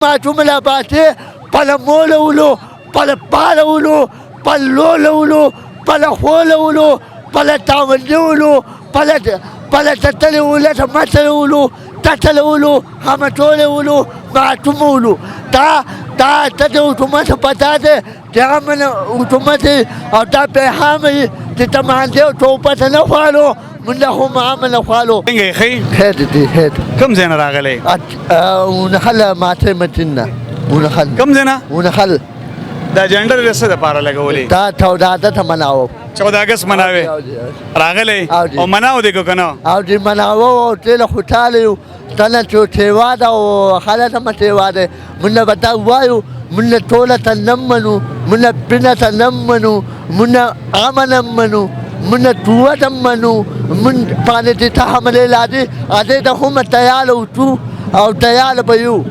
ما جمله باته پل مولولو پل پالولو پل لولولو پل خولولو پل تاولولو پل تتلولو تمتلولو تتلولو همتولولو ما تمولو تا تده اوتومات پتاته تیامن اوتومات او تا پیحامی تتمانده و توپت نفالو من له معامله خالو څنګه خي هيد کم زين راغلي ونخل ماتمتنا ونخل دا جندر رسه د پاره لګولې دا توداده ته مناو 14 اگست مناوي راغلي او مناو دي کنه او دي مناو او تل خوتاله تنه چوټیواده او خاله مټیواده من بتا وایو من توله تنمنو من بنه تنمنو من امنمنو من توتمنو من پانه ته حمله لاده اده ته هم تیال او تو او تیال بيو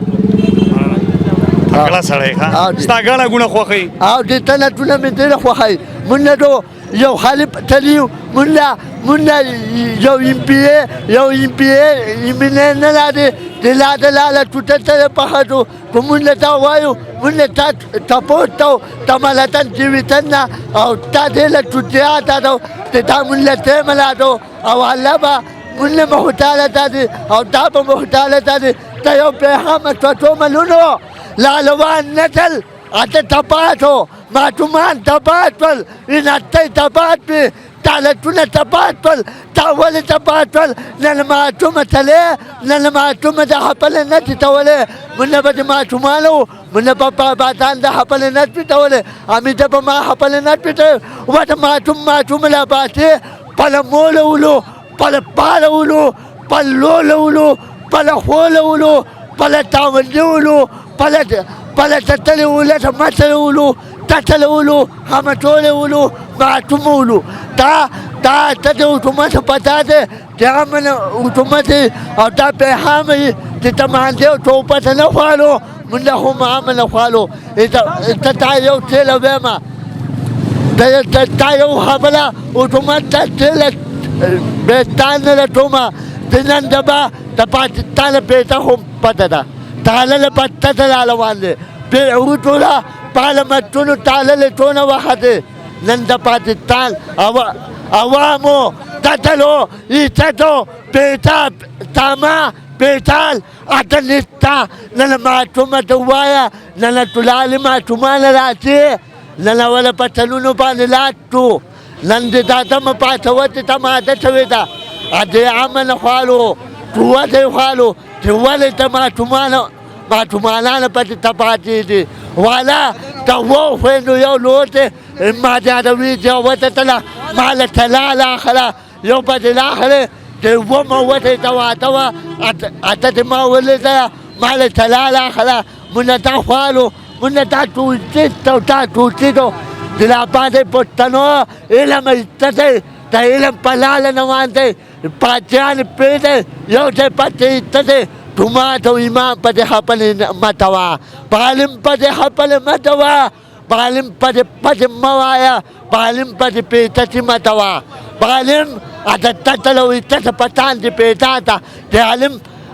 کلا سړی ښا ستا غاڼه ګونه خوخی او دې تنه تونه مې دې خوخی من دو یو خالب تلیو من یو امپیه من نه لاده دلاله توته په هدو کومه تا وایو من تا تپوتو تملتن جیوتنا او تا دله توتیا تا ته من ته ملادو او علبا من محتاله تا او تا په محتاله تا یو په هم تو ملونو لالوان نتل اته تپاتو ما تومان تپاتل ان اته تپات به تعالتونه تپاتل تاول تپاتل نن ما تومتله نن ما تومت حپل نت توله من بده ما تومالو من بابا باتان ده حپل نت توله امید به ما حپل نت وته ما توملا باته پل مولولو پل پالولو پل لولولو پل خولولو پل تاولولو پل تتلولو تمتلولو تتلولو همتولولو ما تمولو تا تده اوتومات پتاته تیامن اوتومات او تا پیحامی تتمانده و توپت نفالو من له معامله خالو تا یو تیل بیما تا یو حبلا اوتومات تا تیل بیتان لتوما دنن دبا تا پاکستان پیتا هم پتا دا تعالل پتا تلالوان ده بیعوتولا پارلمنتونو تعالل تونا وحده نن دا پاکستان عوامو تتلو ایتتو پیتا تاما پیتال اتنستا نن ماتوما دوایا نن تلال ماتوما نراتی نن ولا پتلونو پانی لاتو نن دا تم پاتوات تم عادت ویدا ادی عمل خوالو قوت خوالو تولی ماتومانا پتی تپاتی دی والا تو فینو یو لوته ما جادوی جوات تلا مال تلا خلا یو پتی لاخره تو موته توا اتت ما ولتا مال تلا خلا من تا خوالو من تا توتیتو دلا پاته پتنو علم استته تا علم پلال نوانته پاچان پیته یو ته پتی استته توماتو امام پته حپل متوا پالم پته حپل متوا پالم پته موایا پالم پته پیتتی متوا پالم اتتلو تت پتان دی پیتاتا تی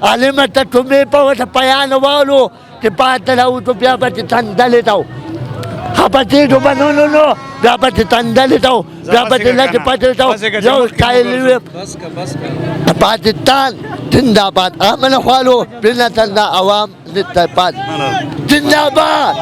علم تتومی پوت پیان والو تی پاتلو تو بیا پته تندلی تو حپتی تو بنونو بیا پته تندلی تو بیا پته لٹ پته تو یو کائلیوی پاکستان زنداباد امن خوالو بلنا تندا عوام زنداباد زنداباد